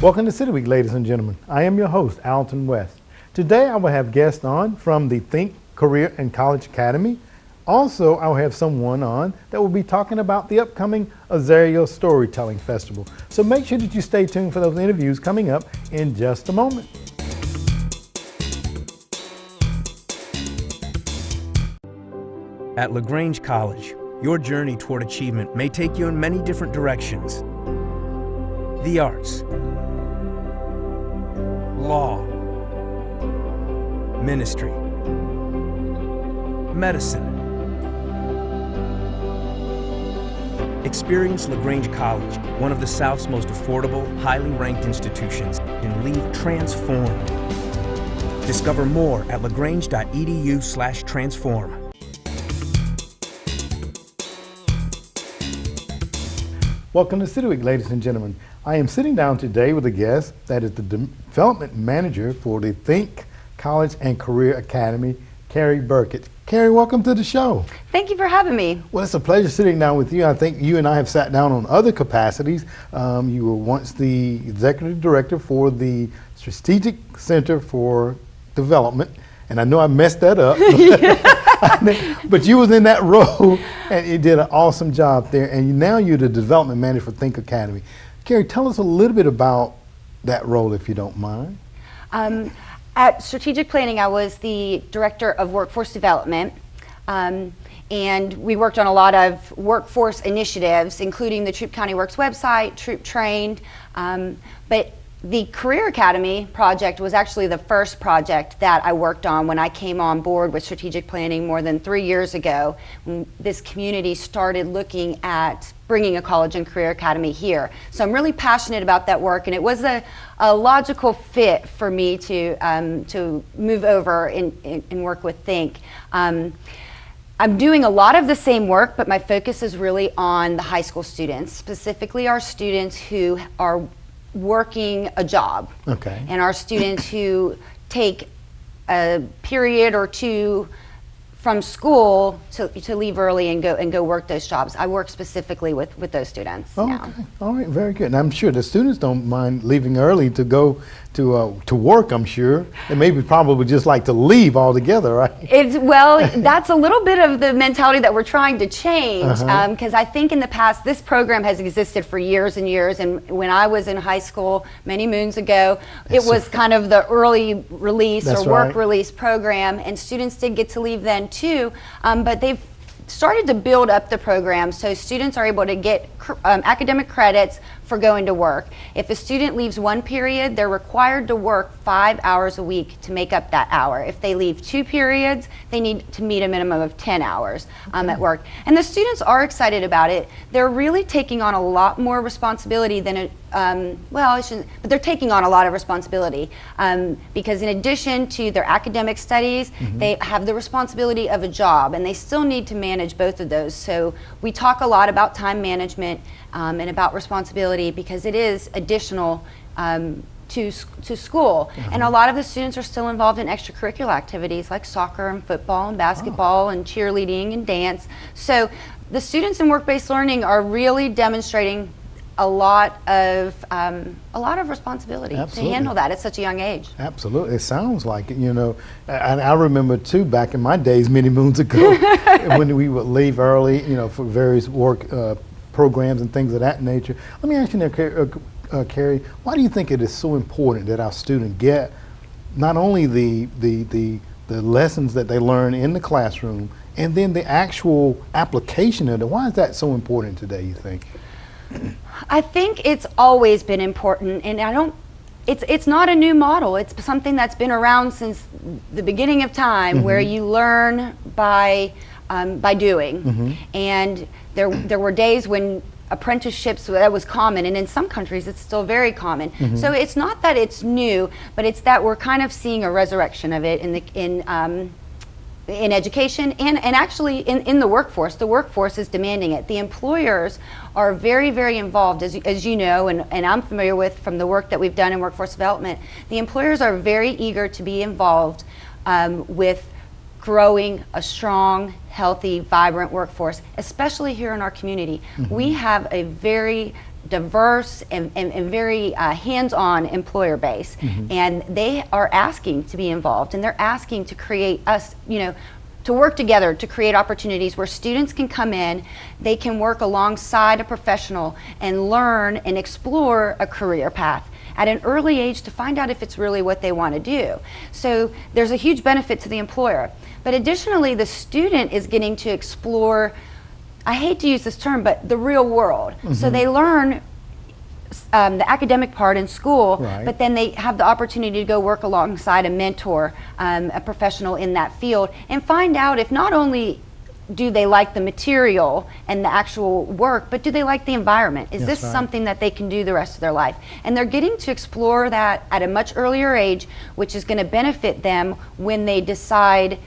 Welcome to City Week, ladies and gentlemen. I am your host, Alton West. Today I will have guests on from the Think Career and College Academy. Also, I will have someone on that will be talking about the upcoming Azario Storytelling Festival. So make sure that you stay tuned for those interviews coming up in just a moment. At LaGrange College, your journey toward achievement may take you in many different directions. The arts, law, ministry, medicine. Experience LaGrange College, one of the South's most affordable, highly ranked institutions, and leave transformed. Discover more at lagrange.edu/transform. Welcome to City Week, ladies and gentlemen. I am sitting down today with a guest that is the development manager for the Think College and Career Academy, Carrie Burkett. Carrie, welcome to the show. Thank you for having me. Well, it's a pleasure sitting down with you. I think you and I have sat down on other capacities. You were once the executive director for the Strategic Center for Development, and I know I messed that up. But you was in that role, and you did an awesome job there. And now you're the development manager for Think Academy. Carrie, tell us a little bit about that role, if you don't mind. At Strategic Planning, I was the director of workforce development, and we worked on a lot of workforce initiatives, including the Troup County Works website, Troup Trained, but the Career Academy project was actually the first project that I worked on when I came on board with Strategic Planning more than 3 years ago, when this community started looking at bringing a college and career academy here. So I'm really passionate about that work, and it was a logical fit for me to move over and work with Think. I'm doing a lot of the same work, but my focus is really on the high school students, specifically our students who are working a job. Okay. And our students who take a period or two from school to leave early and go work those jobs. I work specifically with those students now. Okay, all right, very good. And I'm sure the students don't mind leaving early to go to work, I'm sure. And maybe probably just like to leave altogether, right? Well, that's a little bit of the mentality that we're trying to change, because I think in the past, this program has existed for years and years, and when I was in high school many moons ago, it was kind of the early release or work release program, and students did get to leave then too, but they've started to build up the program so students are able to get academic credits for going to work. If a student leaves one period, they're required to work 5 hours a week to make up that hour. If they leave 2 periods, they need to meet a minimum of 10 hours at work. And the students are excited about it. They're really taking on a lot more responsibility than but they're taking on a lot of responsibility because in addition to their academic studies, they have the responsibility of a job, and they still need to manage both of those. So we talk a lot about time management and about responsibility because it is additional to school. And a lot of the students are still involved in extracurricular activities like soccer and football and basketball and cheerleading and dance. So the students in work-based learning are really demonstrating a lot of responsibility to handle that at such a young age. Absolutely, it sounds like it, you know. And I remember too, back in my days, many moons ago, when we would leave early, you know, for various work programs and things of that nature. Let me ask you now, Carrie, why do you think it is so important that our students get not only the lessons that they learn in the classroom, and then the actual application of it? Why is that so important today, you think? I think it's always been important, and it's not a new model. It's something that's been around since the beginning of time, where you learn by doing. And there were days when apprenticeships, that was common, and in some countries it's still very common. So it's not that it's new, but it's that we're kind of seeing a resurrection of it in education and actually in the workforce. The workforce is demanding it. The employers are very, very involved, as you know, and I'm familiar with from the work that we've done in workforce development. The employers are very eager to be involved with growing a strong, healthy, vibrant workforce, especially here in our community. We have a very diverse and very hands-on employer base, and they are asking to be involved, and they're asking to create us, to work together to create opportunities where students can come in, they can work alongside a professional and learn and explore a career path at an early age to find out if it's really what they want to do. So there's a huge benefit to the employer. But additionally, the student is getting to explore, I hate to use this term, but the real world. So they learn the academic part in school, but then they have the opportunity to go work alongside a mentor, a professional in that field, and find out if not only do they like the material and the actual work, but do they like the environment? Is this something that they can do the rest of their life? And they're getting to explore that at a much earlier age, which is going to benefit them when they decide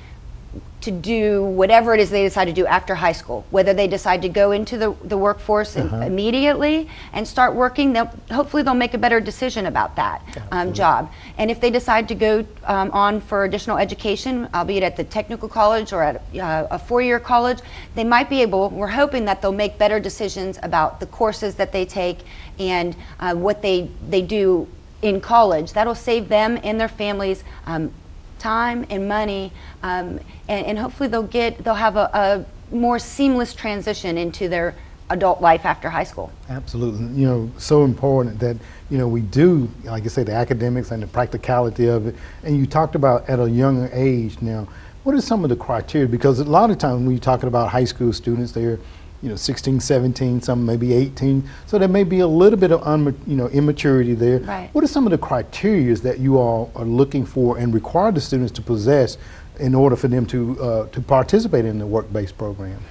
to do whatever it is they decide to do after high school. Whether they decide to go into the workforce immediately and start working, hopefully they'll make a better decision about that job. And if they decide to go on for additional education, albeit at the technical college or at a four-year college, they might be able, we're hoping that they'll make better decisions about the courses that they take and what they do in college. That'll save them and their families time and money, and hopefully they'll have a more seamless transition into their adult life after high school. Absolutely. So important that we do, like I say, the academics and the practicality of it. And you talked about at a younger age. Now, what are some of the criteria? Because a lot of times when you're talking about high school students, they're 16, 17, some maybe 18. So there may be a little bit of immaturity there. Right. What are some of the criteria that you all are looking for and require the students to possess in order for them to participate in the work-based program?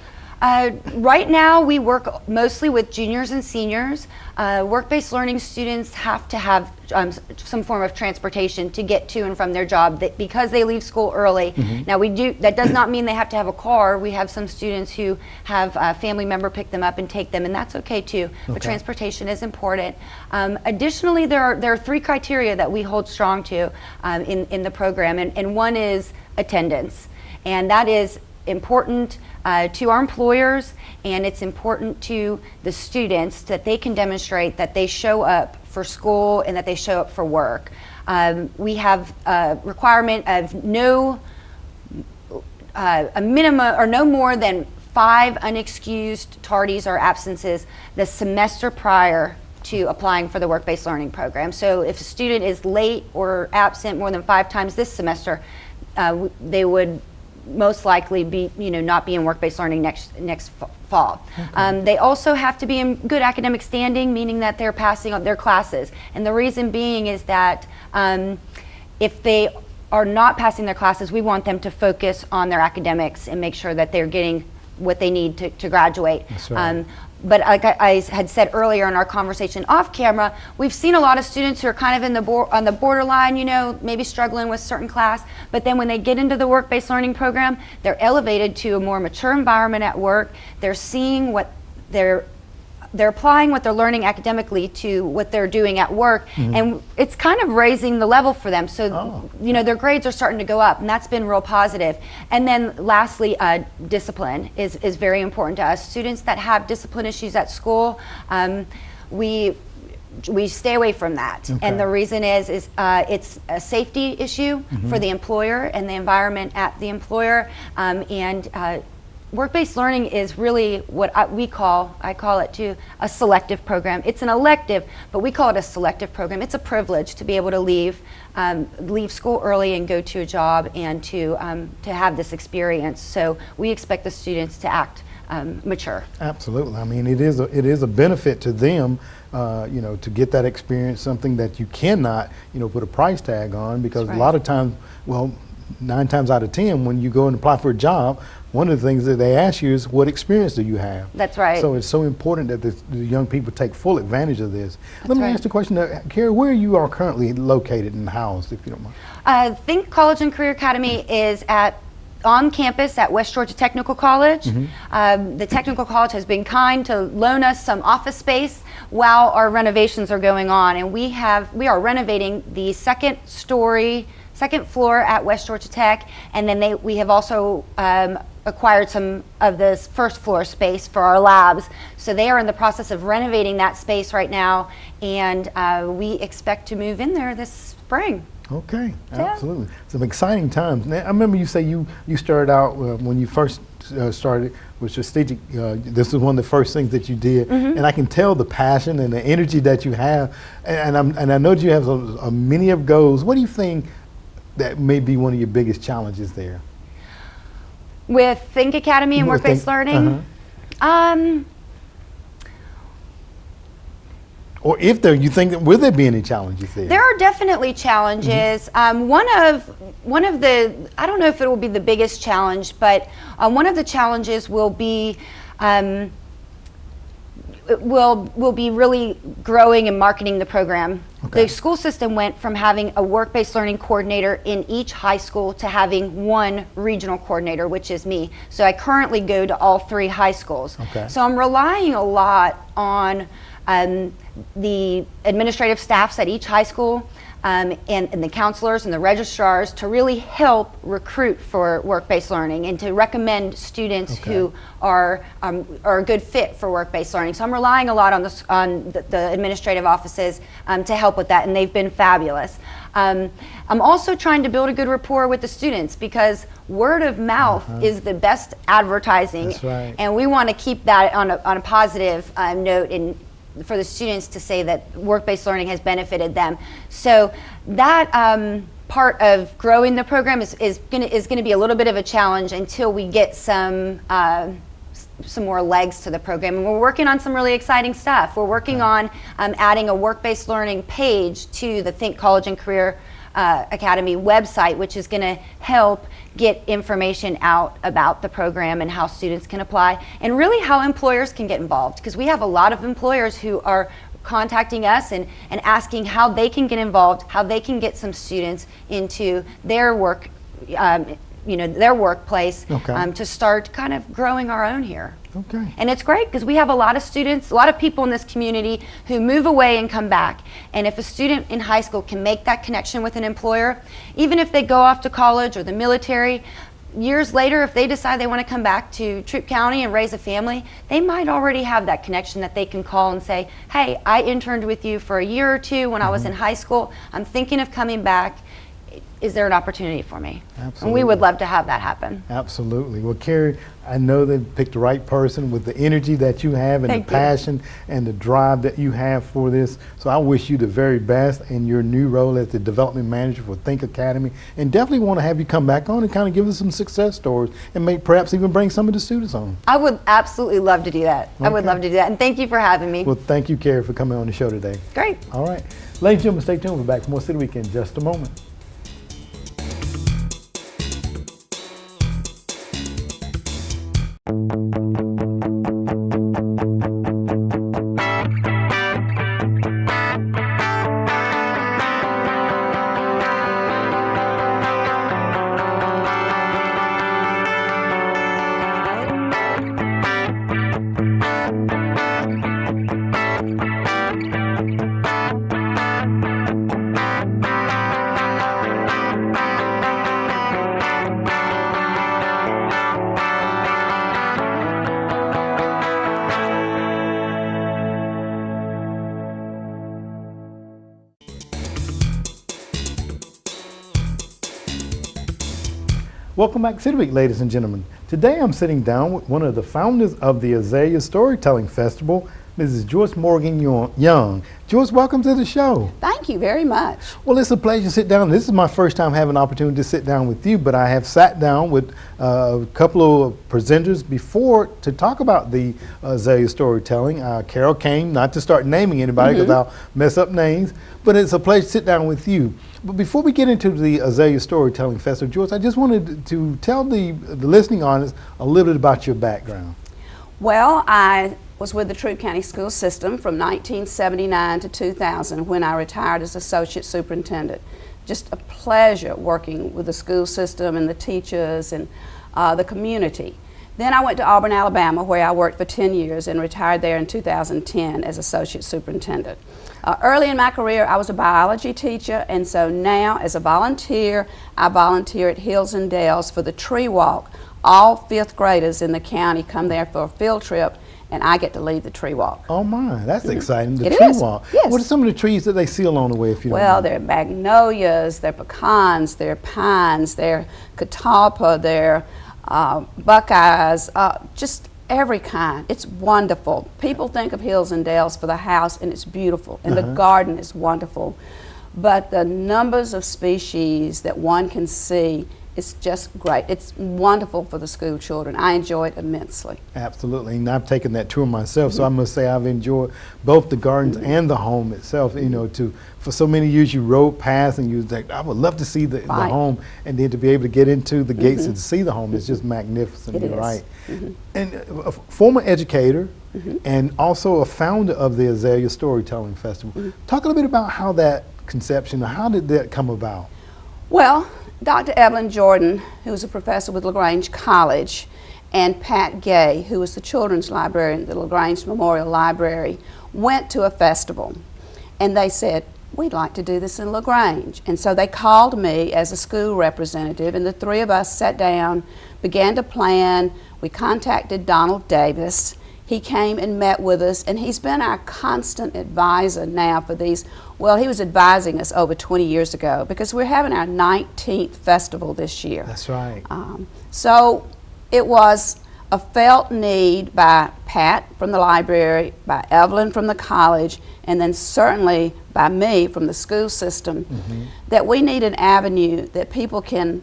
Right now, we work mostly with juniors and seniors. Work-based learning students have to have some form of transportation to get to and from their job because they leave school early. Now, that does not mean they have to have a car. We have some students who have a family member pick them up and take them, and that's okay too. But transportation is important. Additionally, there are three criteria that we hold strong to in the program, and one is attendance, and that is important to our employers, and it's important to the students that they can demonstrate that they show up for school and that they show up for work. We have a requirement of a minimum or no more than 5 unexcused tardies or absences the semester prior to applying for the work-based learning program. So if a student is late or absent more than 5 times this semester, they would most likely be, not be in work-based learning next fall. They also have to be in good academic standing, meaning that they're passing on their classes. And the reason being is that if they are not passing their classes, we want them to focus on their academics and make sure that they're getting what they need to graduate. That's right. But like I had said earlier in our conversation off camera, we've seen a lot of students who are kind of on the borderline, maybe struggling with certain class, but then when they get into the work-based learning program, they're elevated to a more mature environment at work. They're seeing what they're applying what they're learning academically to what they're doing at work, and it's kind of raising the level for them. So, their grades are starting to go up, and that's been real positive. And then lastly, discipline is very important to us. Students that have discipline issues at school, we stay away from that. And the reason is it's a safety issue for the employer and the environment at the employer, work-based learning is really what I call it too, a selective program. It's an elective, but we call it a selective program. It's a privilege to be able to leave school early and go to a job and to have this experience. So we expect the students to act mature. Absolutely. I mean, it is a benefit to them, to get that experience, something that you cannot, put a price tag on, because a lot of times, 9 times out of 10, when you go and apply for a job, one of the things that they ask you is, what experience do you have? That's right. So it's so important that the young people take full advantage of this. Let me ask the question, Carrie, where you are currently located and housed, if you don't mind? Think College and Career Academy is on campus at West Georgia Technical College. The Technical College has been kind to loan us some office space while our renovations are going on, and we are renovating the second floor at West Georgia Tech, and then we have also acquired some of this first floor space for our labs. So they are in the process of renovating that space right now, and we expect to move in there this spring. Okay, absolutely. Some exciting times. Now, I remember you say you started out when you first started with strategic. This was one of the first things that you did, and I can tell the passion and the energy that you have. And I know that you have a many of goals. What do you think that may be one of your biggest challenges there? With Think Academy and work-based learning? Or if there, you think, will there be any challenges there? There are definitely challenges. One of the, I don't know if it will be the biggest challenge, but one of the challenges will be will be really growing and marketing the program. Okay. The school system went from having a work-based learning coordinator in each high school to having one regional coordinator, which is me. So I currently go to all 3 high schools. Okay. So I'm relying a lot on the administrative staffs at each high school and the counselors and the registrars to really help recruit for work-based learning and to recommend students who are a good fit for work-based learning. So I'm relying a lot on the administrative offices to help with that, and they've been fabulous. I'm also trying to build a good rapport with the students, because word of mouth is the best advertising. That's right. And we want to keep that on a positive note for the students to say that work-based learning has benefited them. So that part of growing the program is going to be a little bit of a challenge until we get some more legs to the program. And we're working on some really exciting stuff. We're working on adding a work-based learning page to the Think College and Career Academy website, which is going to help get information out about the program and how students can apply, and really how employers can get involved, because we have a lot of employers who are contacting us and asking how they can get involved, how they can get some students into their work, their workplace, to start kind of growing our own here. Okay. And it's great because we have a lot of students, a lot of people in this community who move away and come back. And if a student in high school can make that connection with an employer, even if they go off to college or the military, years later, if they decide they want to come back to Troup County and raise a family, they might already have that connection that they can call and say, hey, I interned with you for a year or 2 when I was in high school. I'm thinking of coming back. Is there an opportunity for me? Absolutely. And we would love to have that happen. Absolutely. Well, Carrie, I know they picked the right person with the energy that you have and the passion and the drive that you have for this. So I wish you the very best in your new role as the development manager for Think Academy, and definitely want to have you come back on and kind of give us some success stories and perhaps even bring some of the students on. I would absolutely love to do that. I would love to do that. And thank you for having me. Well, thank you, Carrie, for coming on the show today. Great. All right. Ladies and gentlemen, stay tuned. We're back for more City Week in just a moment. Welcome back to City Week, ladies and gentlemen. Today I'm sitting down with one of the founders of the Azalea Storytelling Festival, Mrs. Joyce Morgan Young. Joyce, welcome to the show. Thank you very much. Well, it's a pleasure to sit down. This is my first time having an opportunity to sit down with you, but I have sat down with a couple of presenters before to talk about the Azalea Storytelling. Carol came, not to start naming anybody because I'll mess up names, but it's a pleasure to sit down with you. But before we get into the Azalea Storytelling Festival, Joyce, I just wanted to tell the listening audience a little bit about your background. Well, I was with the Troup County School System from 1979 to 2000 when I retired as Associate Superintendent. Just a pleasure working with the school system and the teachers and the community. Then I went to Auburn, Alabama, where I worked for 10 years and retired there in 2010 as associate superintendent. Early in my career, I was a biology teacher, and so now as a volunteer, I volunteer at Hills and Dales for the tree walk. All 5th graders in the county come there for a field trip, and I get to lead the tree walk. Oh my, that's exciting, the It tree is, walk. yes. What are some of the trees that they see along the way, if you don't Well, mind? there are magnolias, there are pecans, there are pines, there are catalpa, there are buckeyes, just every kind. It's wonderful. People think of Hills and Dales for the house, and it's beautiful, and the garden is wonderful. But the numbers of species that one can see, it's just great. It's wonderful for the school children. I enjoy it immensely. Absolutely, and I've taken that tour myself, so I must say I've enjoyed both the gardens and the home itself. You know, for so many years you rode past and you was like, I would love to see the home, and then to be able to get into the gates and see the home is just magnificent. It You're is. right. And a former educator and also a founder of the Azalea Storytelling Festival. Talk a little bit about how that conception, how did that come about? Well, Dr. Evelyn Jordan, who was a professor with LaGrange College, and Pat Gay, who was the children's librarian at the LaGrange Memorial Library, went to a festival. And they said, we'd like to do this in LaGrange. And so they called me as a school representative, and the 3 of us sat down, began to plan. We contacted Donald Davis. He came and met with us, and he's been our constant advisor now for these. Well, he was advising us over 20 years ago, because we're having our 19th festival this year. That's right. So it was a felt need by Pat from the library, by Evelyn from the college, and then certainly by me from the school system, that we need an avenue that people can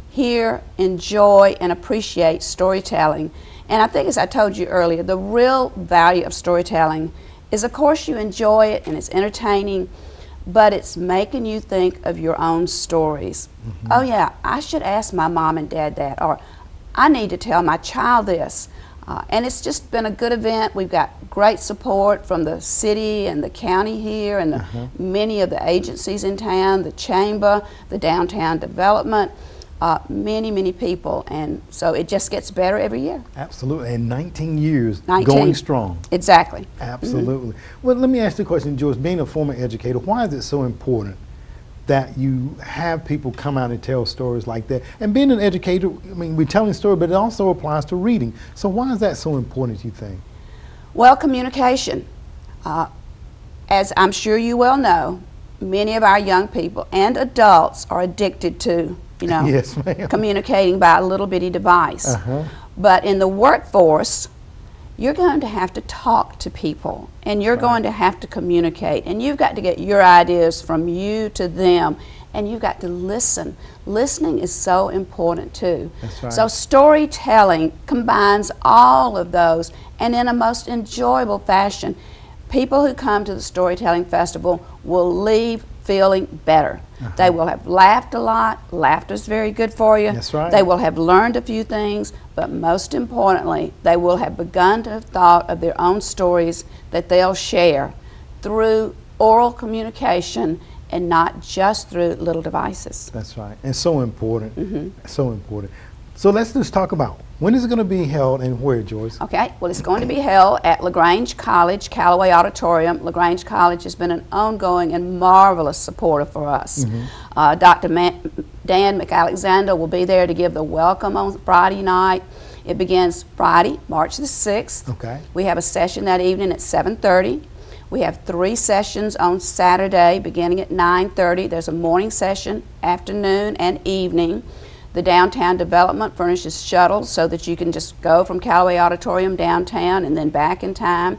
hear, enjoy, and appreciate storytelling. And I think, as I told you earlier, the real value of storytelling is, of course, you enjoy it and it's entertaining, but it's making you think of your own stories. Oh yeah, I should ask my mom and dad that, or I need to tell my child this. And it's just been a good event. We've got great support from the city and the county here, and many of the agencies in town, the chamber, the downtown development. Many people, and so it just gets better every year. Absolutely, and 19 years 19. going strong. Exactly. Absolutely. Well, let me ask you a question, Joyce. Being a former educator, why is it so important that you have people come out and tell stories like that? And being an educator, I mean, we're telling stories, but it also applies to reading. So why is that so important, you think? Well, communication. As I'm sure you well know, many of our young people and adults are addicted to Yes, ma'am. communicating by a little bitty device. But in the workforce, you're going to have to talk to people, and you're going to have to communicate, and you've got to get your ideas from you to them, and you've got to listen. Listening is so important too. That's right. So storytelling combines all of those, and in a most enjoyable fashion. People who come to the Storytelling Festival will leave feeling better. They will have laughed a lot. Laughter is very good for you. That's right. They will have learned a few things, but most importantly, they will have begun to have thought of their own stories that they'll share through oral communication and not just through little devices. That's right, and so important, so important. So let's just talk about, when is it going to be held and where, Joyce? Okay, well, it's going to be held at LaGrange College, Callaway Auditorium. LaGrange College has been an ongoing and marvelous supporter for us. Dr. Dan McAlexander will be there to give the welcome on Friday night. It begins Friday, March the 6th. Okay. We have a session that evening at 7:30. We have 3 sessions on Saturday beginning at 9:30. There's a morning session, afternoon, and evening. The downtown development furnishes shuttles so that you can just go from Callaway Auditorium downtown and then back in time.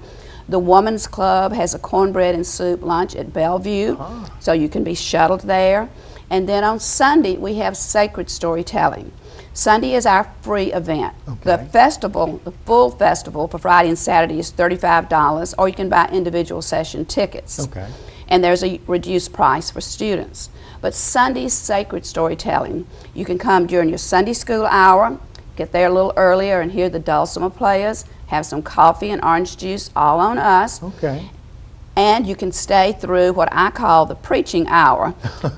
The Women's Club has a cornbread and soup lunch at Bellevue, so you can be shuttled there. And then on Sunday, we have sacred storytelling. Sunday is our free event. Okay. The festival, the full festival for Friday and Saturday is $35, or you can buy individual session tickets. Okay. And there's a reduced price for students. But Sunday's sacred storytelling, you can come during your Sunday school hour, get there a little earlier and hear the dulcimer players, have some coffee and orange juice, all on us. Okay. And you can stay through what I call the preaching hour.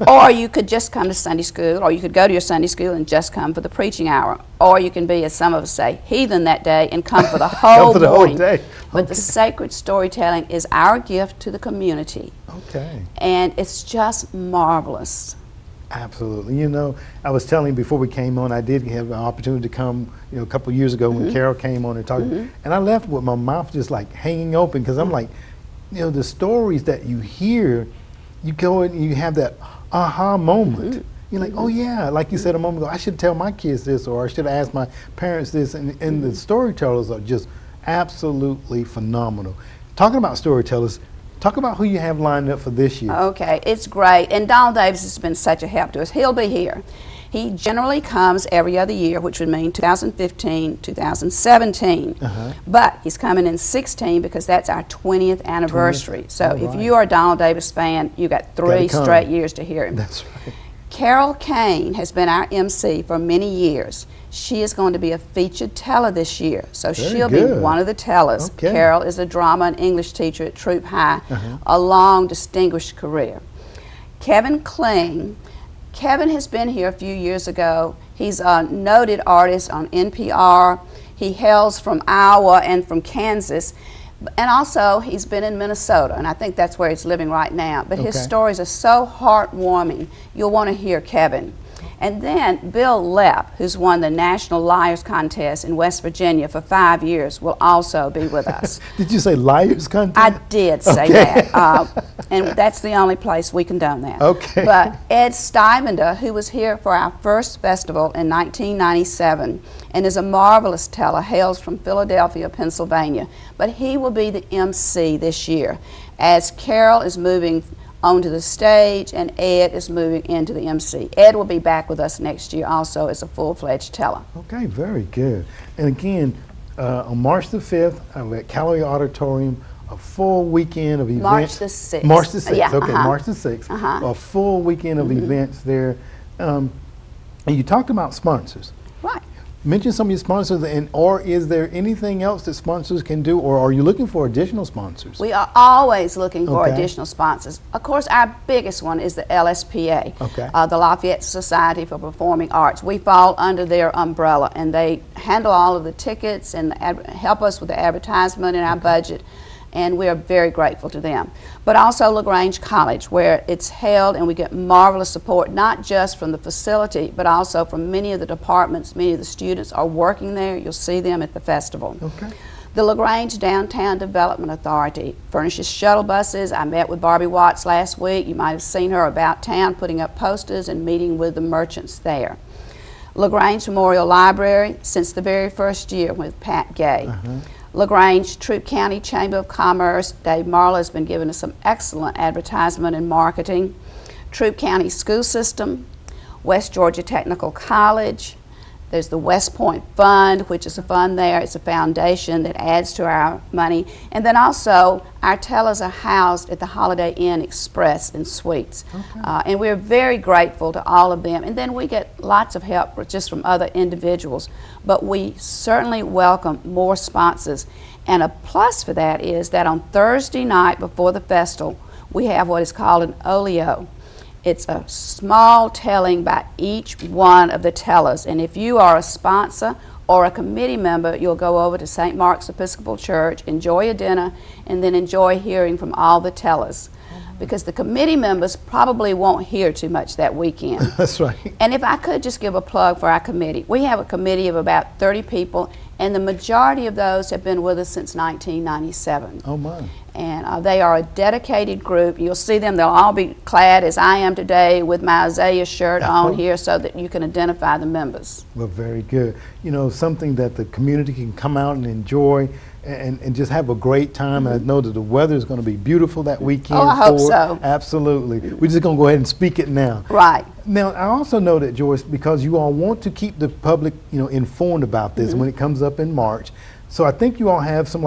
Or you could just come to Sunday school, or you could go to your Sunday school and just come for the preaching hour. Or you can be, as some of us say, heathen that day and come for the whole Come for the whole morning. day. But the sacred storytelling is our gift to the community. Okay. And it's just marvelous. Absolutely. You know, I was telling you before we came on, I did have an opportunity to come, you know, a couple of years ago when Carol came on and talked, and I left with my mouth just like hanging open, because I'm like, you know, the stories that you hear, you go and you have that aha moment. You're like, oh yeah, like you said a moment ago, I should tell my kids this, or I should ask my parents this, and the storytellers are just absolutely phenomenal. Talking about storytellers, talk about who you have lined up for this year. Okay, it's great. And Donald Davis has been such a help to us. He'll be here. He generally comes every other year, which would mean 2015, 2017. But he's coming in 16 because that's our 20th anniversary. So if you are a Donald Davis fan, you got 3 straight years to hear him. That's right. Carol Kane has been our MC for many years. She is going to be a featured teller this year, so she'll be one of the tellers. Okay. Carol is a drama and English teacher at Troop High, a long, distinguished career. Kevin Kling. Kevin has been here a few years ago. He's a noted artist on NPR. He hails from Iowa and from Kansas. And also, he's been in Minnesota, and I think that's where he's living right now. But his stories are so heartwarming, you'll want to hear Kevin. And then Bill Lepp, who's won the National Liars Contest in West Virginia for 5 years, will also be with us. Did you say Liars Contest? I did say that. And that's the only place we condone that. Okay. But Ed Stivender, who was here for our first festival in 1997 and is a marvelous teller, hails from Philadelphia, Pennsylvania. But he will be the MC this year, as Carol is moving onto the stage and Ed is moving into the MC. Ed will be back with us next year also as a full-fledged teller. Okay, very good. And again, on March the 5th, I'm at Callaway Auditorium, a full weekend of events. March the 6th. March the 6th, Yeah, okay, March the 6th. A full weekend of events there. And you talked about sponsors. Right. Mention some of your sponsors, or is there anything else that sponsors can do, or are you looking for additional sponsors? We are always looking for Okay. additional sponsors. Of course, our biggest one is the LSPA, Okay. The Lafayette Society for Performing Arts. We fall under their umbrella, and they handle all of the tickets and help us with the advertisement and our budget. And we are very grateful to them. But also LaGrange College, where it's held, and we get marvelous support, not just from the facility, but also from many of the departments. Many of the students are working there. You'll see them at the festival. Okay. The LaGrange Downtown Development Authority furnishes shuttle buses. I met with Barbie Watts last week. You might have seen her about town putting up posters and meeting with the merchants there. LaGrange Memorial Library, since the very first year with Pat Gay. LaGrange Troup County Chamber of Commerce, Dave Marla has been giving us some excellent advertisement and marketing. Troup County School System, West Georgia Technical College. There's the West Point Fund, which is a fund there. It's a foundation that adds to our money. And then also, our tellers are housed at the Holiday Inn Express and Suites. And we're very grateful to all of them. And then we get lots of help just from other individuals. But we certainly welcome more sponsors. And a plus for that is that on Thursday night before the festival, we have what is called an oleo. It's a small telling by each one of the tellers. And if you are a sponsor or a committee member, you'll go over to St. Mark's Episcopal Church, enjoy a dinner, and then enjoy hearing from all the tellers. Because the committee members probably won't hear too much that weekend. That's right. And if I could just give a plug for our committee. We have a committee of about 30 people, and the majority of those have been with us since 1997. Oh my. And they are a dedicated group. You'll see them, they'll all be clad as I am today with my Isaiah shirt on here so that you can identify the members. Well, very good. You know, something that the community can come out and enjoy and just have a great time. And I know that the weather is going to be beautiful that weekend. Oh, I hope so. Absolutely. We're just going to go ahead and speak it now. Right. Now, I also know that, Joyce, because you all want to keep the public, you know, informed about this when it comes up in March. So I think you all have some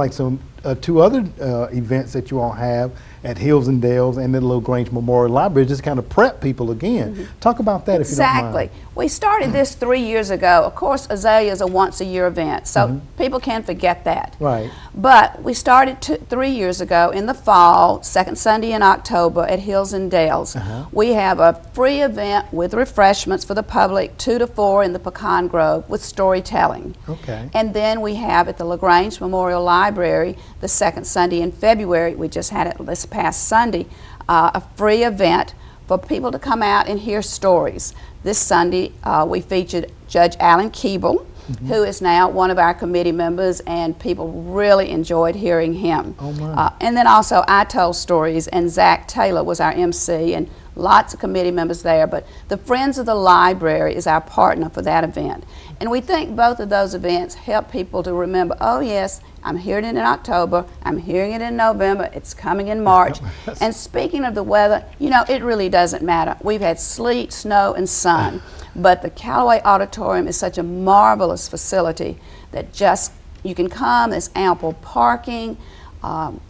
two other events that you all have at Hills and Dales and the LaGrange Memorial Library, just kind of prep people again. Talk about that if you don't mind. Exactly. We started this 3 years ago. Of course, Azalea is a once-a-year event, so people can't forget that. Right. But we started 3 years ago in the fall, second Sunday in October at Hills and Dales. We have a free event with refreshments for the public, 2 to 4 in the Pecan Grove with storytelling. Okay. And then we have at the LaGrange Memorial Library the second Sunday in February. We just had it this past Sunday, a free event for people to come out and hear stories. This Sunday we featured Judge Alan Keeble, who is now one of our committee members, and people really enjoyed hearing him. Oh my. And then also I told stories, and Zach Taylor was our MC, and lots of committee members there. But the Friends of the Library is our partner for that event. And we think both of those events help people to remember, oh yes, I'm hearing it in October, I'm hearing it in November, it's coming in March. And speaking of the weather, you know, it really doesn't matter. We've had sleet, snow, and sun, but the Callaway Auditorium is such a marvelous facility that just, you can come, there's ample parking, come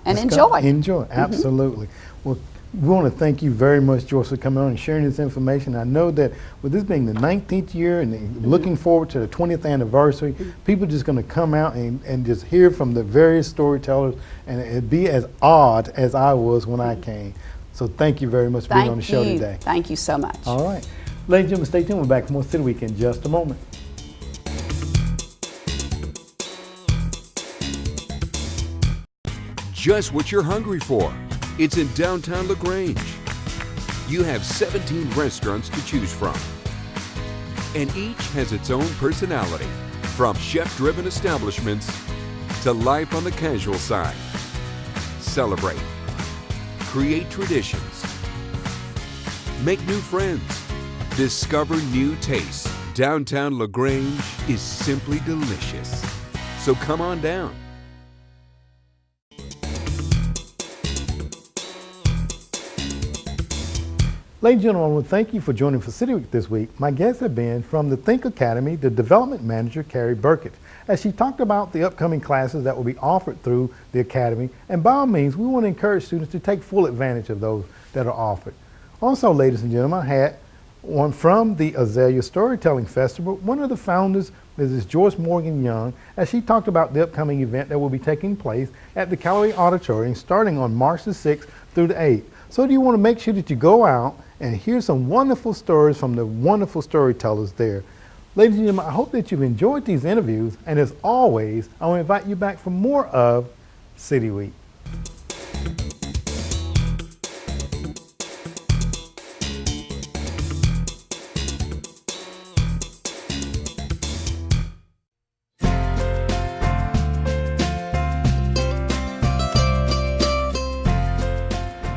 and enjoy. Enjoy, absolutely. Well, we want to thank you very much, Joyce, for coming on and sharing this information. I know that with this being the 19th year and looking forward to the 20th anniversary, people are just going to come out and just hear from the various storytellers, and it'd be as odd as I was when I came. So thank you very much for being on the show today. Thank you so much. All right. Ladies and gentlemen, stay tuned. We're back for more City Week in just a moment. Just what you're hungry for. It's in downtown LaGrange. You have 17 restaurants to choose from, and each has its own personality, from chef-driven establishments to life on the casual side. Celebrate, create traditions, make new friends, discover new tastes. Downtown LaGrange is simply delicious. So come on down. Ladies and gentlemen, I want to thank you for joining for City Week this week. My guests have been from the Think Academy, the development manager, Carrie Burkett, as she talked about the upcoming classes that will be offered through the Academy. And by all means, we want to encourage students to take full advantage of those that are offered. Also, ladies and gentlemen, I had one from the Azalea Storytelling Festival, one of the founders, Mrs. Joyce Morgan Young, as she talked about the upcoming event that will be taking place at the Callaway Auditorium starting on March the 6th through the 8th. So do you want to make sure that you go out and hear some wonderful stories from the wonderful storytellers there. Ladies and gentlemen, I hope that you've enjoyed these interviews, and as always, I want to invite you back for more of City Week.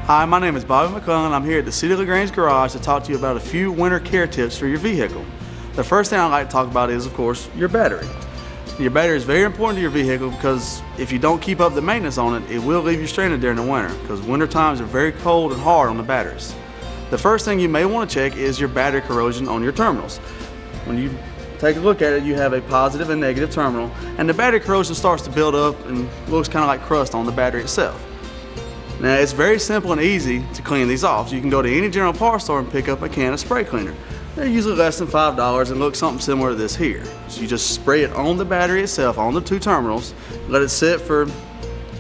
Hi, my name is Bobby McClellan. I'm here at the City of LaGrange Garage to talk to you about a few winter care tips for your vehicle. The first thing I'd like to talk about is, of course, your battery. Your battery is very important to your vehicle because if you don't keep up the maintenance on it, it will leave you stranded during the winter because winter times are very cold and hard on the batteries. The first thing you may want to check is your battery corrosion on your terminals. When you take a look at it, you have a positive and negative terminal, and the battery corrosion starts to build up and looks kind of like crust on the battery itself. Now, it's very simple and easy to clean these off. So you can go to any general parts store and pick up a can of spray cleaner. They're usually less than $5 and look something similar to this here. So you just spray it on the battery itself, on the two terminals, let it sit for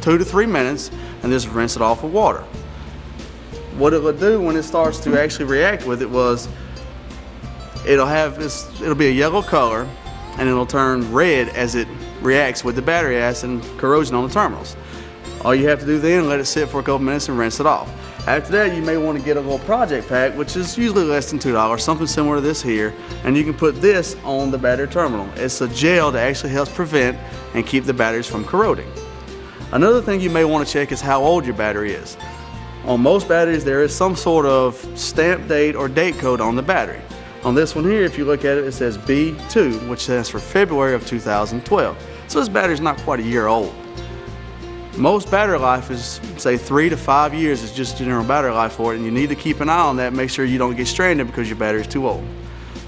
2 to 3 minutes, and just rinse it off with water. What it will do when it starts to actually react with it was, it'll be a yellow color, and it'll turn red as it reacts with the battery acid and corrosion on the terminals. All you have to do then is let it sit for a couple minutes and rinse it off. After that, you may want to get a little project pack, which is usually less than $2, something similar to this here, and you can put this on the battery terminal. It's a gel that actually helps prevent and keep the batteries from corroding. Another thing you may want to check is how old your battery is. On most batteries, there is some sort of stamp date or date code on the battery. On this one here, if you look at it, it says B2, which stands for February of 2012. So this battery is not quite a year old. Most battery life is, say, 3 to 5 years is just general battery life for it, and you need to keep an eye on that, make sure you don't get stranded because your battery is too old.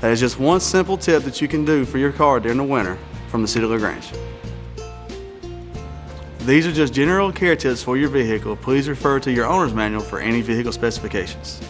That is just one simple tip that you can do for your car during the winter from the City of LaGrange. These are just general care tips for your vehicle. Please refer to your owner's manual for any vehicle specifications.